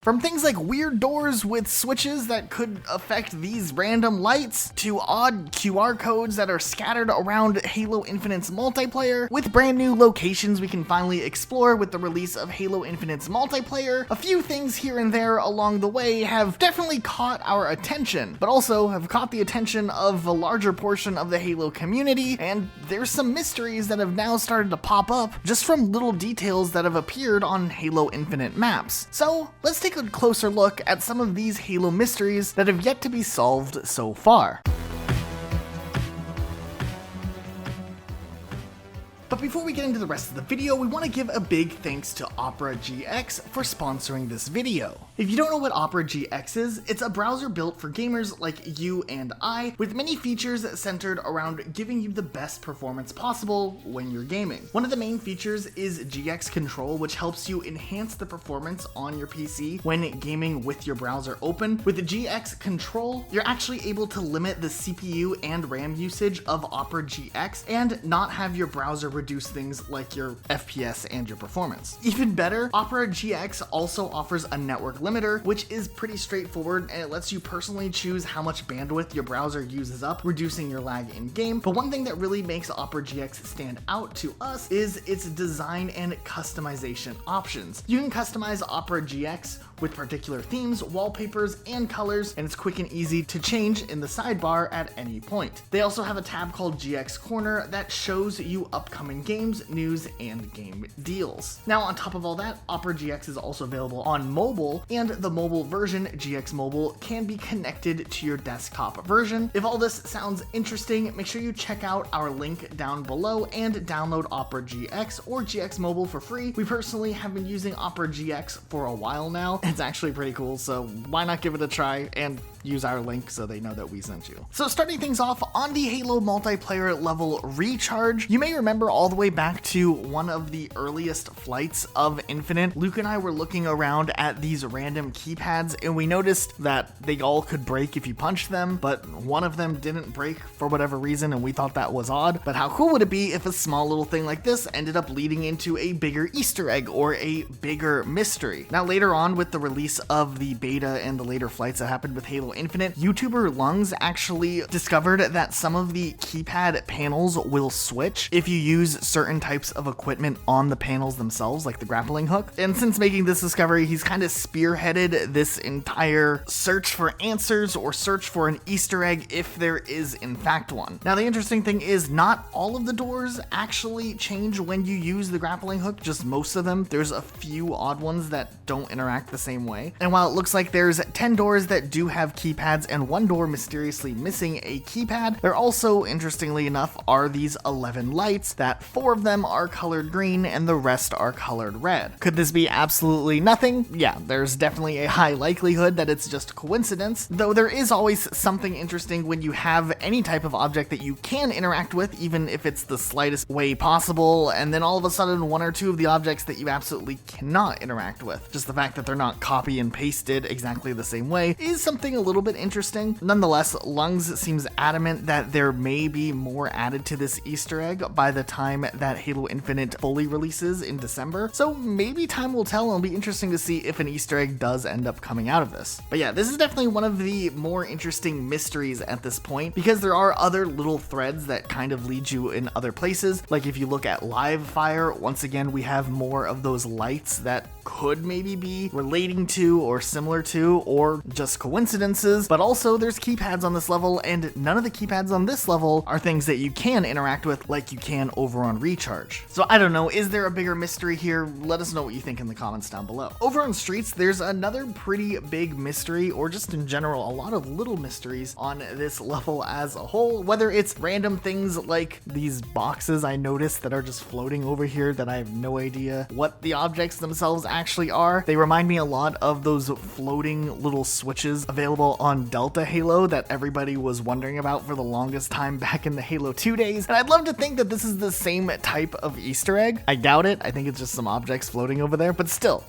From things like weird doors with switches that could affect these random lights, to odd QR codes that are scattered around Halo Infinite's multiplayer, with brand new locations we can finally explore with the release of Halo Infinite's multiplayer. A few things here and there along the way have definitely caught our attention, but also have caught the attention of a larger portion of the Halo community, and there's some mysteries that have now started to pop up just from little details that have appeared on Halo Infinite maps. So let's take a closer look at some of these Halo mysteries that have yet to be solved so far. But before we get into the rest of the video, we want to give a big thanks to Opera GX for sponsoring this video. If you don't know what Opera GX is, it's a browser built for gamers like you and I, with many features centered around giving you the best performance possible when you're gaming. One of the main features is GX Control, which helps you enhance the performance on your PC when gaming with your browser open. With the GX Control, you're actually able to limit the CPU and RAM usage of Opera GX and not have your browser reduce things like your FPS and your performance. Even better, Opera GX also offers a network limiter, which is pretty straightforward, and it lets you personally choose how much bandwidth your browser uses up, reducing your lag in game. But one thing that really makes Opera GX stand out to us is its design and customization options. You can customize Opera GX with particular themes, wallpapers, and colors, and it's quick and easy to change in the sidebar at any point. They also have a tab called GX Corner that shows you upcoming games, news, and game deals. Now, on top of all that, Opera GX is also available on mobile, and the mobile version, GX Mobile, can be connected to your desktop version. If all this sounds interesting, make sure you check out our link down below and download Opera GX or GX Mobile for free. We personally have been using Opera GX for a while now. It's actually pretty cool, so why not give it a try and use our link so they know that we sent you. So starting things off on the Halo multiplayer level recharge, you may remember all the way back to one of the earliest flights of Infinite, Luke and I were looking around at these random keypads and we noticed that they all could break if you punched them, but one of them didn't break for whatever reason and we thought that was odd. But how cool would it be if a small little thing like this ended up leading into a bigger Easter egg or a bigger mystery? Now later on, with the release of the beta and the later flights that happened with Halo Infinite, YouTuber Lungs actually discovered that some of the keypad panels will switch if you use certain types of equipment on the panels themselves, like the grappling hook. And since making this discovery, he's kind of spearheaded this entire search for answers or search for an Easter egg if there is in fact one. Now the interesting thing is not all of the doors actually change when you use the grappling hook, just most of them. There's a few odd ones that don't interact the same way. And while it looks like there's 10 doors that do have keypads and one door mysteriously missing a keypad, there also, interestingly enough, are these 11 lights that 4 of them are colored green and the rest are colored red. Could this be absolutely nothing? Yeah, there's definitely a high likelihood that it's just coincidence, though there is always something interesting when you have any type of object that you can interact with, even if it's the slightest way possible, and then all of a sudden one or two of the objects that you absolutely cannot interact with. Just the fact that they're not copy and pasted exactly the same way is something a little bit interesting. Nonetheless, Lungs seems adamant that there may be more added to this Easter egg by the time that Halo Infinite fully releases in December, so maybe time will tell and it'll be interesting to see if an Easter egg does end up coming out of this. But yeah, this is definitely one of the more interesting mysteries at this point, because there are other little threads that kind of lead you in other places. Like if you look at Live Fire, once again we have more of those lights that could maybe be relating to or similar to or just coincidences, but also there's keypads on this level, and none of the keypads on this level are things that you can interact with like you can over on Recharge. So I don't know, is there a bigger mystery here? Let us know what you think in the comments down below. Over on Streets, there's another pretty big mystery, or just in general a lot of little mysteries on this level as a whole, whether it's random things like these boxes I noticed that are just floating over here that I have no idea what the objects themselves actually are. They remind me a lot of those floating little switches available on Delta Halo that everybody was wondering about for the longest time back in the Halo 2 days, and I'd love to think that this is the same type of Easter egg. I doubt it. I think it's just some objects floating over there, but still,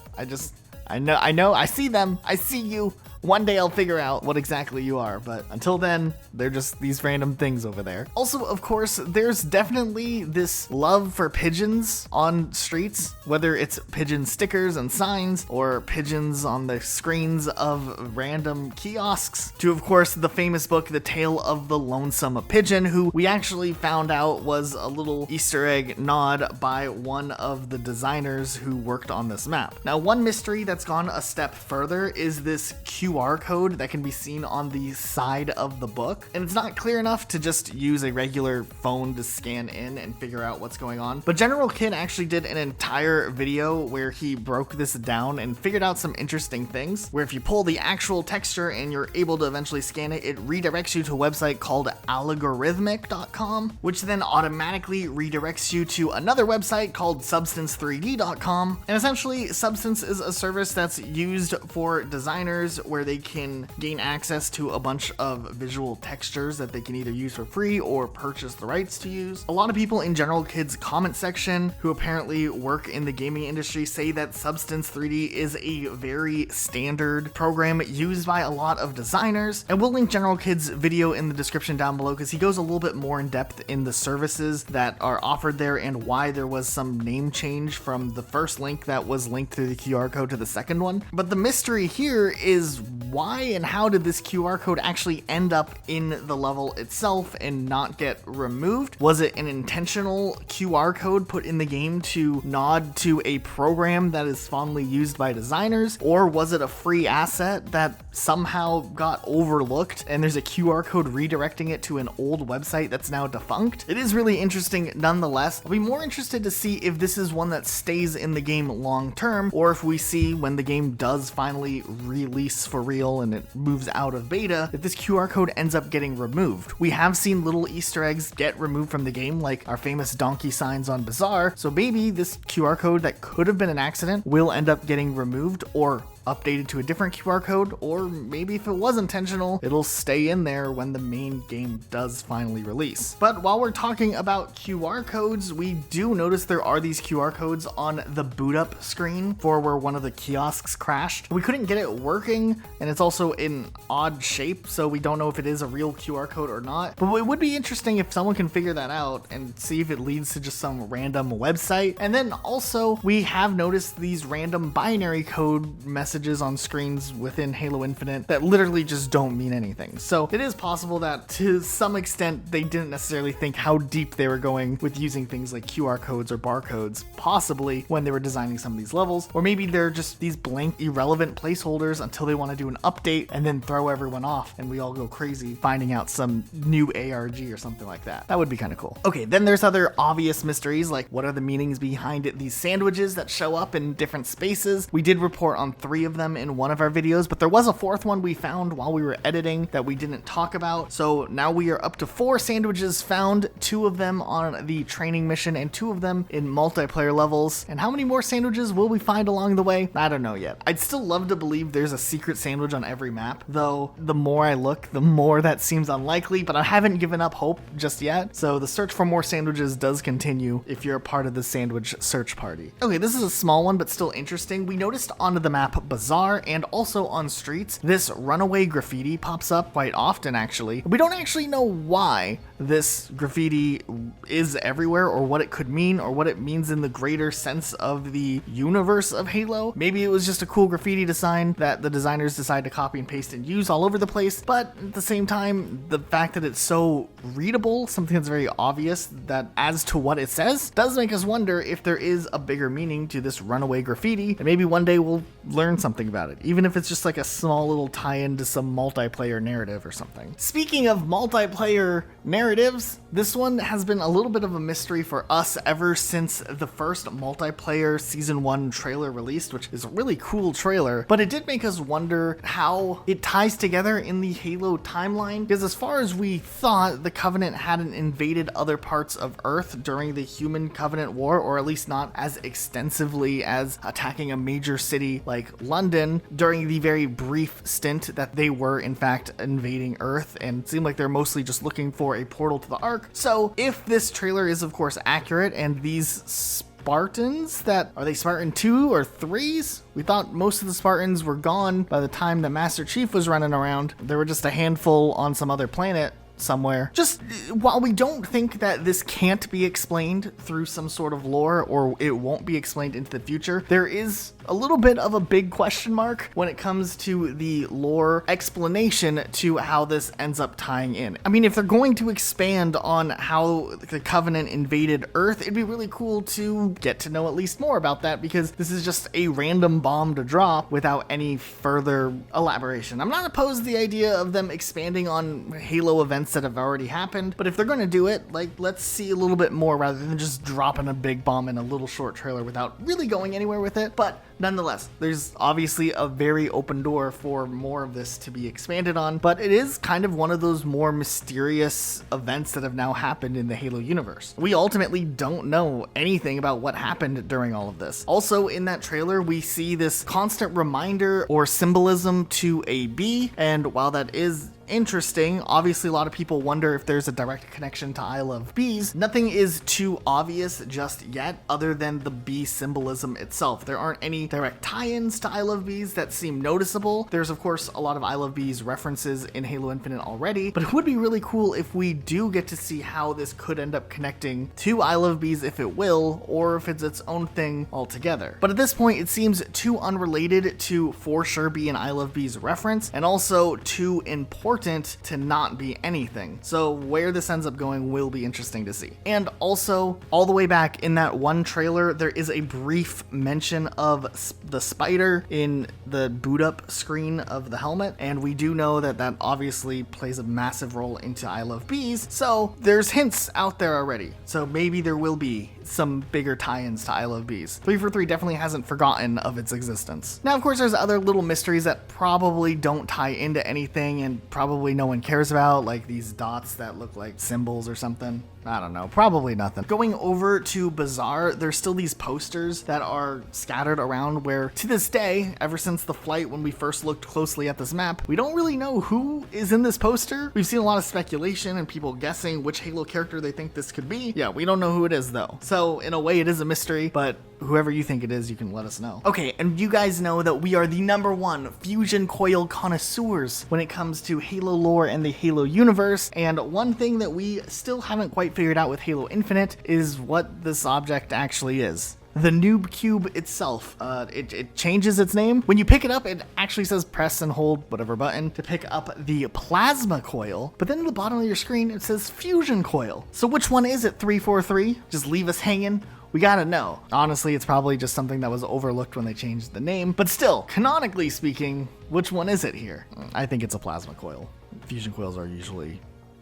I know, I see them. I see you. One day I'll figure out what exactly you are, but until then, they're just these random things over there. Also, of course, there's definitely this love for pigeons on streets, whether it's pigeon stickers and signs or pigeons on the screens of random kiosks, to of course the famous book, The Tale of the Lonesome Pigeon, who we actually found out was a little Easter egg nod by one of the designers who worked on this map. Now, one mystery that's gone a step further is this QR code that can be seen on the side of the book, and it's not clear enough to just use a regular phone to scan in and figure out what's going on. But General Kid actually did an entire video where he broke this down and figured out some interesting things, where if you pull the actual texture and you're able to eventually scan it, it redirects you to a website called algorithmic.com, which then automatically redirects you to another website called substance3d.com. And essentially, Substance is a service that's used for designers where they can gain access to a bunch of visual textures that they can either use for free or purchase the rights to use. A lot of people in General Kid's comment section who apparently work in the gaming industry say that Substance 3D is a very standard program used by a lot of designers, and we'll link General Kid's video in the description down below because he goes a little bit more in depth in the services that are offered there and why there was some name change from the first link that was linked through the QR code to the second one. But the mystery here is why and how did this QR code actually end up in the level itself and not get removed? Was it an intentional QR code put in the game to nod to a program that is fondly used by designers, or was it a free asset that somehow got overlooked and there's a QR code redirecting it to an old website that's now defunct? It is really interesting nonetheless. I'll be more interested to see if this is one that stays in the game long term, or if we see when the game does finally release for real and it moves out of beta, that this QR code ends up getting removed. We have seen little Easter eggs get removed from the game, like our famous donkey signs on Bazaar, so maybe this QR code that could have been an accident will end up getting removed or updated to a different QR code, or maybe if it was intentional, it'll stay in there when the main game does finally release. But while we're talking about QR codes, we do notice there are these QR codes on the boot up screen for where one of the kiosks crashed. We couldn't get it working, and it's also in odd shape, so we don't know if it is a real QR code or not. But it would be interesting if someone can figure that out and see if it leads to just some random website. And then also, we have noticed these random binary code messages on screens within Halo Infinite that literally just don't mean anything. So it is possible that to some extent they didn't necessarily think how deep they were going with using things like QR codes or barcodes, possibly when they were designing some of these levels, or maybe they're just these blank irrelevant placeholders until they want to do an update and then throw everyone off and we all go crazy finding out some new ARG or something like that. That would be kind of cool. Okay, then there's other obvious mysteries, like what are the meanings behind these sandwiches that show up in different spaces. We did report on 3 of them in one of our videos, but there was a 4th one we found while we were editing that we didn't talk about. So now we are up to 4 sandwiches found, 2 of them on the training mission and 2 of them in multiplayer levels. And how many more sandwiches will we find along the way? I don't know yet. I'd still love to believe there's a secret sandwich on every map, though the more I look, the more that seems unlikely, but I haven't given up hope just yet. So the search for more sandwiches does continue if you're a part of the sandwich search party. Okay, this is a small one, but still interesting. We noticed onto the map Bazaar and also on streets, this runaway graffiti pops up quite often actually. We don't actually know why this graffiti is everywhere or what it could mean or what it means in the greater sense of the universe of Halo. Maybe it was just a cool graffiti design that the designers decided to copy and paste and use all over the place, but at the same time, the fact that it's so readable, something that's very obvious that as to what it says, does make us wonder if there is a bigger meaning to this runaway graffiti, and maybe one day we'll learn something about it, even if it's just like a small little tie-in to some multiplayer narrative or something. Speaking of multiplayer narratives, this one has been a little bit of a mystery for us ever since the first multiplayer season 1 trailer released, which is a really cool trailer, but it did make us wonder how it ties together in the Halo timeline, because as far as we thought, the Covenant hadn't invaded other parts of Earth during the Human Covenant War, or at least not as extensively as attacking a major city like London during the very brief stint that they were in fact invading Earth, and it seemed like they're mostly just looking for a portal to the Ark. So if this trailer is of course accurate and these Spartans are they Spartan 2 or 3s? We thought most of the Spartans were gone by the time that Master Chief was running around. There were just a handful on some other planet somewhere. Just while we don't think that this can't be explained through some sort of lore, or it won't be explained into the future, there is a little bit of a big question mark when it comes to the lore explanation to how this ends up tying in. I mean, if they're going to expand on how the Covenant invaded Earth, it'd be really cool to get to know at least more about that, because this is just a random bomb to drop without any further elaboration. I'm not opposed to the idea of them expanding on Halo events that have already happened, but if they're going to do it, like, let's see a little bit more rather than just dropping a big bomb in a little short trailer without really going anywhere with it. But nonetheless, there's obviously a very open door for more of this to be expanded on, but it is kind of one of those more mysterious events that have now happened in the Halo universe. We ultimately don't know anything about what happened during all of this. Also, in that trailer, we see this constant reminder or symbolism to a bee, and while that is interesting, obviously a lot of people wonder if there's a direct connection to I Love Bees. Nothing is too obvious just yet other than the bee symbolism itself. There aren't any direct tie-ins to I Love Bees that seem noticeable. There's of course a lot of I Love Bees references in Halo Infinite already, but it would be really cool if we do get to see how this could end up connecting to I Love Bees, if it will, or if it's its own thing altogether. But at this point, it seems too unrelated to for sure be an I Love Bees reference, and also too important to not be anything. So where this ends up going will be interesting to see. And also, all the way back in that one trailer, there is a brief mention of the spider in the boot up screen of the helmet, and we do know that that obviously plays a massive role into I Love Bees, so there's hints out there already. So maybe there will be some bigger tie-ins to I Love Bees. 343 definitely hasn't forgotten of its existence. Now, of course, there's other little mysteries that probably don't tie into anything and probably no one cares about, like these dots that look like symbols or something. I don't know, probably nothing. Going over to Bazaar, there's still these posters that are scattered around where, to this day, ever since the flight when we first looked closely at this map, we don't really know who is in this poster. We've seen a lot of speculation and people guessing which Halo character they think this could be. Yeah, we don't know who it is though. So in a way it is a mystery, but whoever you think it is, you can let us know. Okay, and you guys know that we are the #1 Fusion Coil connoisseurs when it comes to Halo lore and the Halo universe, and one thing that we still haven't quite figured out with Halo Infinite is what this object actually is. The Noob Cube itself, it changes its name. When you pick it up, it actually says press and hold whatever button to pick up the Plasma Coil, but then at the bottom of your screen, it says Fusion Coil. So which one is it, 343? Just leave us hanging? We gotta know. Honestly, it's probably just something that was overlooked when they changed the name, but still, canonically speaking, which one is it here? I think it's a Plasma Coil. Fusion Coils are usually,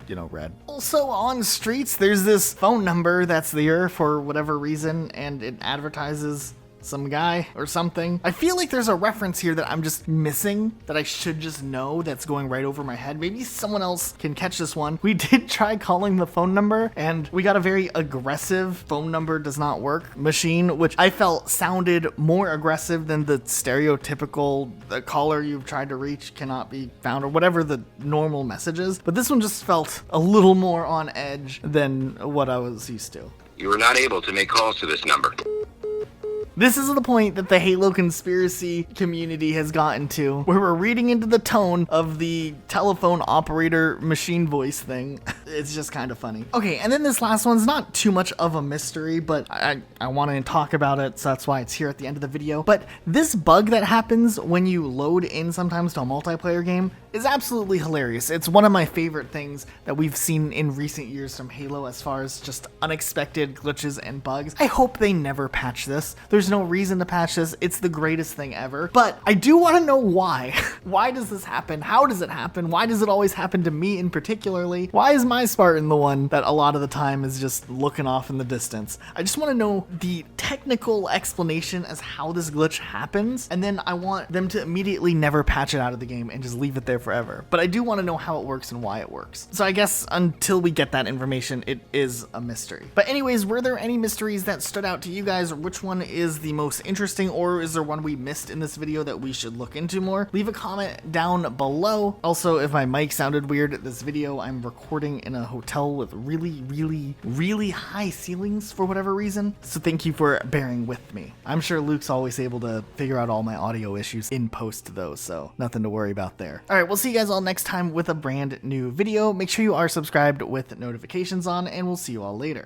you know, red. Also on Streets, there's this phone number that's there for whatever reason, and it advertises some guy or something. I feel like there's a reference here that I'm just missing that I should just know that's going right over my head. Maybe someone else can catch this one. We did try calling the phone number and we got a very aggressive phone number does not work machine, which I felt sounded more aggressive than the stereotypical the caller you've tried to reach cannot be found or whatever the normal message is. But this one just felt a little more on edge than what I was used to. You were not able to make calls to this number. This is the point that the Halo conspiracy community has gotten to, where we're reading into the tone of the telephone operator machine voice thing. It's just kind of funny. Okay, and then this last one's not too much of a mystery, but I want to talk about it, so that's why it's here at the end of the video. But this bug that happens when you load in sometimes to a multiplayer game is absolutely hilarious. It's one of my favorite things that we've seen in recent years from Halo as far as just unexpected glitches and bugs. I hope they never patch this. There's no reason to patch this. It's the greatest thing ever. But I do want to know why. Why does this happen? How does it happen? Why does it always happen to me in particularly? Why is my Spartan the one that a lot of the time is just looking off in the distance? I just want to know the technical explanation as how this glitch happens, and then I want them to immediately never patch it out of the game and just leave it there forever. But I do want to know how it works and why it works. So I guess until we get that information, it is a mystery. But anyways, were there any mysteries that stood out to you guys, or which one is was the most interesting, or is there one we missed in this video that we should look into more? Leave a comment down below. Also, if my mic sounded weird this video, I'm recording in a hotel with really high ceilings for whatever reason, so thank you for bearing with me. I'm sure Luke's always able to figure out all my audio issues in post though, so nothing to worry about there. Alright, we'll see you guys all next time with a brand new video. Make sure you are subscribed with notifications on, and we'll see you all later.